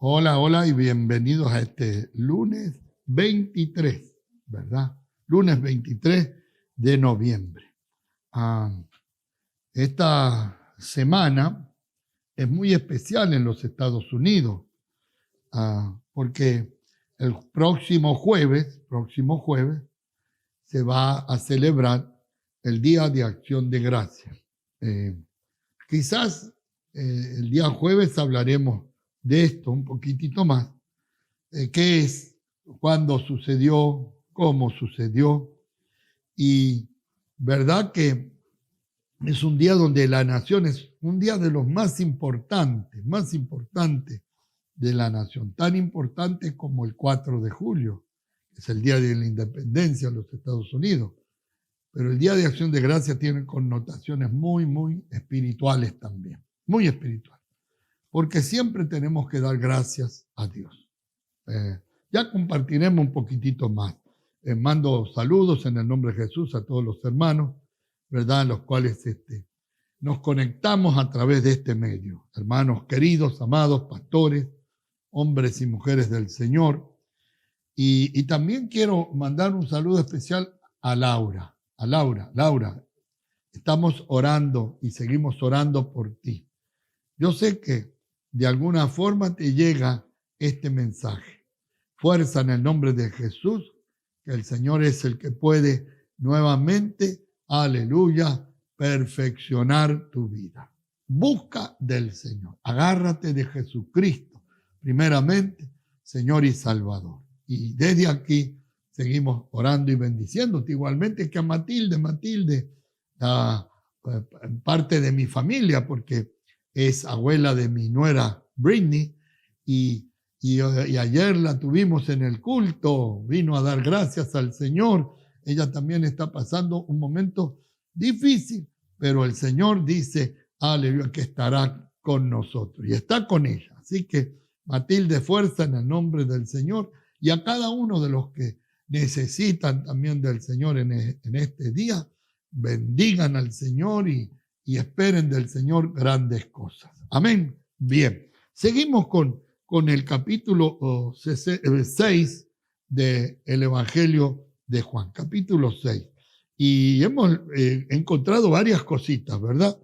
Hola, hola y bienvenidos a este lunes 23, ¿verdad? Lunes 23 de noviembre. Esta semana es muy especial en los Estados Unidos porque el próximo jueves, se va a celebrar el Día de Acción de Gracias. Quizás el día jueves hablaremos de esto un poquitito más. ¿Qué es? ¿Cuándo sucedió? ¿Cómo sucedió? Y verdad que es un día donde la nación es un día de los más importantes de la nación, tan importante como el 4 de julio, que es el día de la independencia de los Estados Unidos. Pero el Día de Acción de Gracias tiene connotaciones muy, muy espirituales también, muy espirituales, porque siempre tenemos que dar gracias a Dios. Ya compartiremos un poquitito más. Mando saludos en el nombre de Jesús a todos los hermanos, ¿verdad? Los cuales nos conectamos a través de este medio. Hermanos queridos, amados, pastores, hombres y mujeres del Señor. Y también quiero mandar un saludo especial a Laura. Laura, estamos orando y seguimos orando por ti. Yo sé que de alguna forma te llega este mensaje. Fuerza en el nombre de Jesús, que el Señor es el que puede nuevamente, aleluya, perfeccionar tu vida. Busca del Señor, agárrate de Jesucristo, primeramente, Señor y Salvador. Y desde aquí seguimos orando y bendiciéndote, igualmente que a Matilde, parte de mi familia, porque es abuela de mi nuera Britney, y ayer la tuvimos en el culto, vino a dar gracias al Señor. Ella también está pasando un momento difícil, pero el Señor dice, aleluya, que estará con nosotros, y está con ella. Así que, Matilde, fuerza en el nombre del Señor, y a cada uno de los que necesitan también del Señor en este día, bendigan al Señor y esperen del Señor grandes cosas. Amén. Bien, seguimos con el capítulo 6 del Evangelio de Juan, capítulo 6. Y hemos encontrado varias cositas, ¿verdad?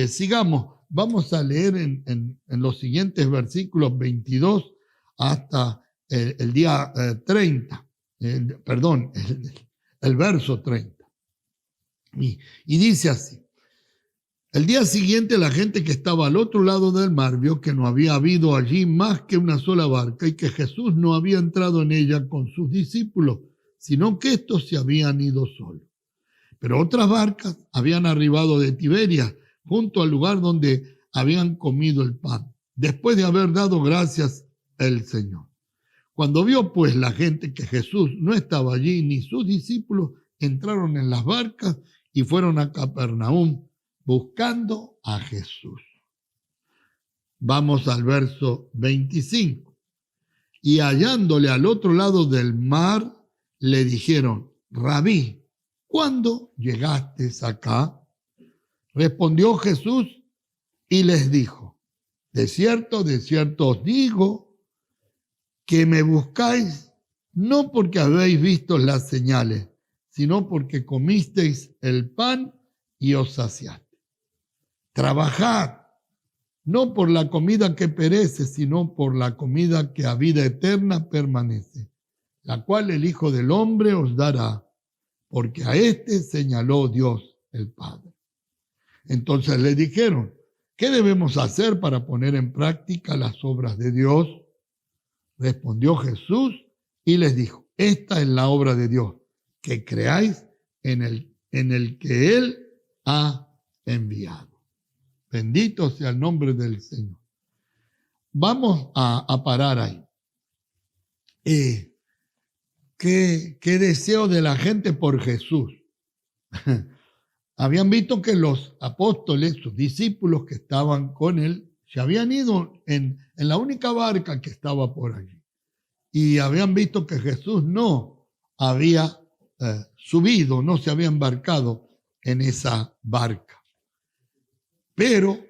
Sigamos, vamos a leer en los siguientes versículos 22 hasta el día 30, el verso 30. Y dice así: el día siguiente la gente que estaba al otro lado del mar vio que no había habido allí más que una sola barca y que Jesús no había entrado en ella con sus discípulos, sino que estos se habían ido solos. Pero otras barcas habían arribado de Tiberias, junto al lugar donde habían comido el pan, después de haber dado gracias al Señor. Cuando vio pues la gente que Jesús no estaba allí, ni sus discípulos, entraron en las barcas y fueron a Capernaum, buscando a Jesús. Vamos al verso 25. Y hallándole al otro lado del mar, le dijeron: Rabí, ¿cuándo llegaste acá? Respondió Jesús y les dijo: de cierto os digo, que me buscáis no porque habéis visto las señales, sino porque comisteis el pan y os saciaste. Trabajad, no por la comida que perece, sino por la comida que a vida eterna permanece, la cual el Hijo del Hombre os dará, porque a éste señaló Dios el Padre. Entonces le dijeron: ¿qué debemos hacer para poner en práctica las obras de Dios? Respondió Jesús y les dijo: esta es la obra de Dios, que creáis en el que Él ha enviado. Bendito sea el nombre del Señor. Vamos a parar ahí. ¿Qué deseo de la gente por Jesús? Habían visto que los apóstoles, sus discípulos que estaban con él, se habían ido en la única barca que estaba por allí. Y habían visto que Jesús no había subido, no se había embarcado en esa barca. Pero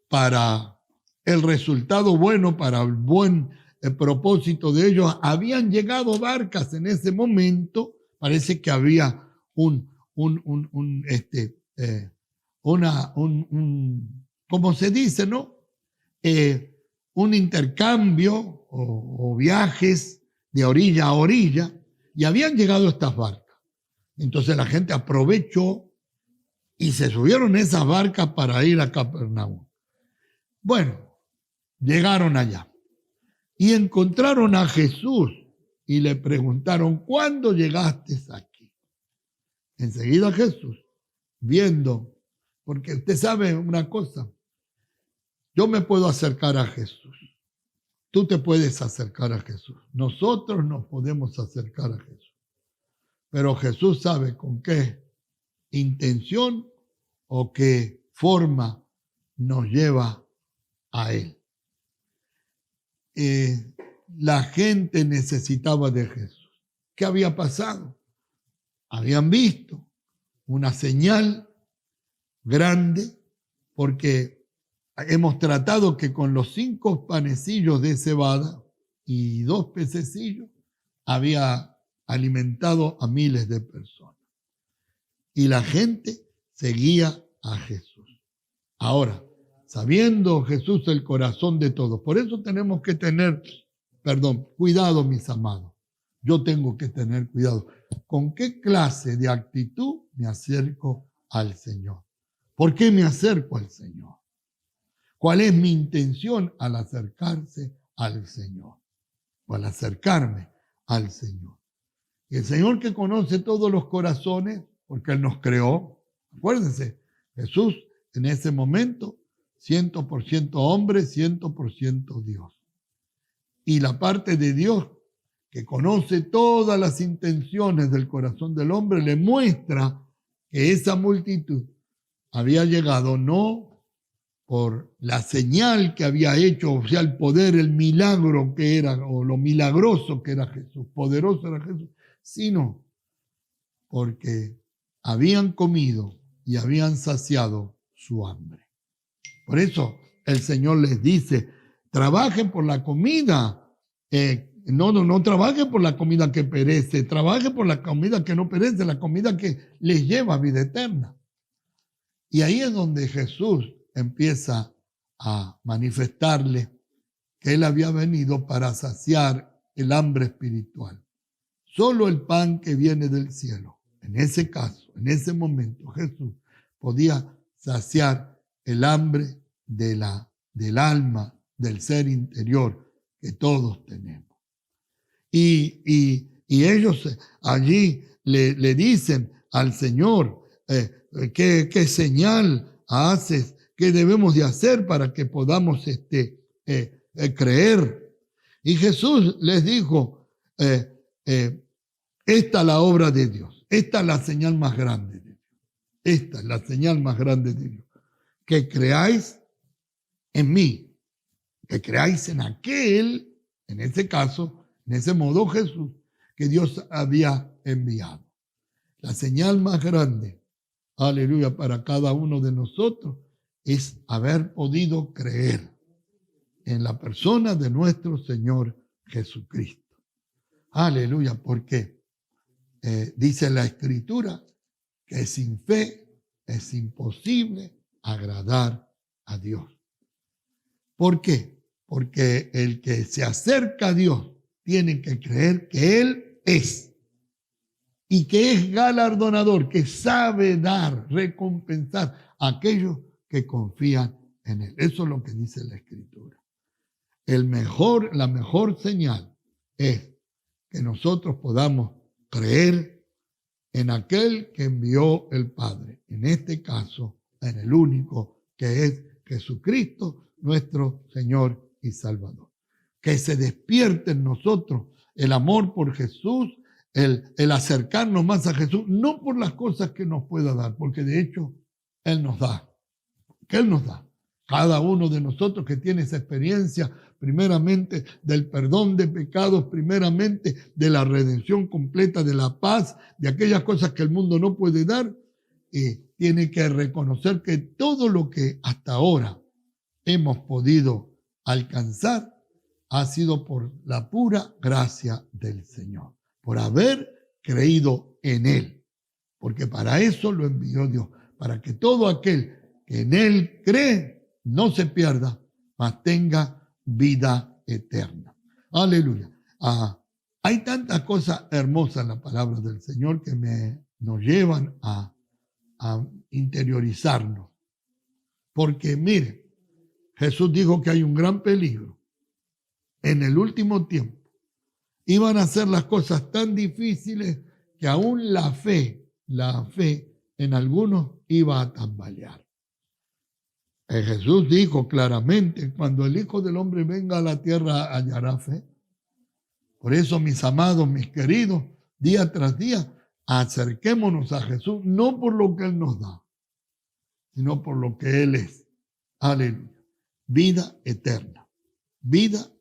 para el resultado bueno para el buen propósito de ellos. Habían llegado barcas en ese momento, parece que había ¿cómo se dice, no? Un intercambio o viajes de orilla a orilla, y habían llegado estas barcas. Entonces la gente aprovechó y se subieron esas barcas para ir a Capernaum. Bueno, llegaron allá y encontraron a Jesús y le preguntaron, ¿cuándo llegaste aquí? Enseguida Jesús, viendo, porque usted sabe una cosa, yo me puedo acercar a Jesús, tú te puedes acercar a Jesús, nosotros nos podemos acercar a Jesús, pero Jesús sabe con qué intención o qué forma nos lleva a Él. La gente necesitaba de Jesús. ¿Qué había pasado? Habían visto una señal grande, porque hemos tratado que con los 5 panecillos de cebada y 2 pececillos había alimentado a miles de personas. Y la gente seguía a Jesús. Ahora, sabiendo Jesús el corazón de todos, por eso tenemos que tener, cuidado, mis amados. Yo tengo que tener cuidado. ¿Con qué clase de actitud me acerco al Señor? ¿Por qué me acerco al Señor? ¿Cuál es mi intención al acercarse al Señor? O al acercarme al Señor. Y el Señor, que conoce todos los corazones, porque Él nos creó. Acuérdense, Jesús en ese momento, 100% hombre, 100% Dios. Y la parte de Dios, que conoce todas las intenciones del corazón del hombre, le muestra que esa multitud había llegado no por la señal que había hecho, o sea, el poder, el milagro que era, o lo milagroso que era Jesús, poderoso era Jesús, sino porque habían comido y habían saciado su hambre. Por eso el Señor les dice, trabajen por la comida, no trabajen por la comida que perece, trabajen por la comida que no perece, la comida que les lleva a vida eterna. Y ahí es donde Jesús empieza a manifestarle que Él había venido para saciar el hambre espiritual. Solo el pan que viene del cielo, en ese caso, en ese momento, Jesús podía saciar el hambre del alma, del ser interior que todos tenemos. Y ellos allí le dicen al Señor, ¿qué señal haces? ¿Qué debemos de hacer para que podamos creer? Y Jesús les dijo, esta es la obra de Dios, esta es la señal más grande de Dios, esta es la señal más grande de Dios, que creáis en mí, que creáis en aquel, en ese caso, en ese modo Jesús, que Dios había enviado. La señal más grande, aleluya, para cada uno de nosotros es haber podido creer en la persona de nuestro Señor Jesucristo. Aleluya, porque dice la Escritura que sin fe es imposible agradar a Dios. ¿Por qué? Porque el que se acerca a Dios tiene que creer que Él es y que es galardonador, que sabe dar, recompensar a aquellos que confían en Él. Eso es lo que dice la Escritura. La mejor señal es que nosotros podamos creer en aquel que envió el Padre, en este caso, en el único que es Jesucristo, nuestro Señor y Salvador. Que se despierte en nosotros el amor por Jesús, el acercarnos más a Jesús, no por las cosas que nos pueda dar, porque de hecho Él nos da. ¿Qué Él nos da? Cada uno de nosotros que tiene esa experiencia, primeramente del perdón de pecados, primeramente de la redención completa, de la paz, de aquellas cosas que el mundo no puede dar, tiene que reconocer que todo lo que hasta ahora hemos podido alcanzar ha sido por la pura gracia del Señor, por haber creído en Él, porque para eso lo envió Dios, para que todo aquel que en Él cree no se pierda, mas tenga vida eterna. Aleluya. Hay tantas cosas hermosas en la palabra del Señor que nos llevan a interiorizarnos. Porque mire, Jesús dijo que hay un gran peligro. En el último tiempo iban a ser las cosas tan difíciles que aún la fe en algunos iba a tambalear. Jesús dijo claramente, cuando el Hijo del Hombre venga a la tierra hallará fe. Por eso, mis amados, mis queridos, día tras día, acerquémonos a Jesús, no por lo que Él nos da, sino por lo que Él es. Aleluya. Vida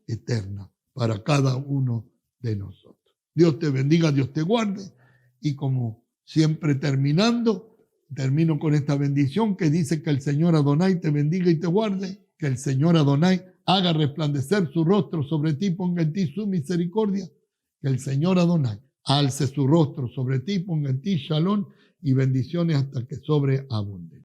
eterna para cada uno de nosotros. Dios te bendiga, Dios te guarde. Y como siempre termino con esta bendición que dice que el Señor Adonai te bendiga y te guarde, que el Señor Adonai haga resplandecer su rostro sobre ti, ponga en ti su misericordia, que el Señor Adonai alce su rostro sobre ti, ponga en ti shalom y bendiciones hasta que sobreabunde.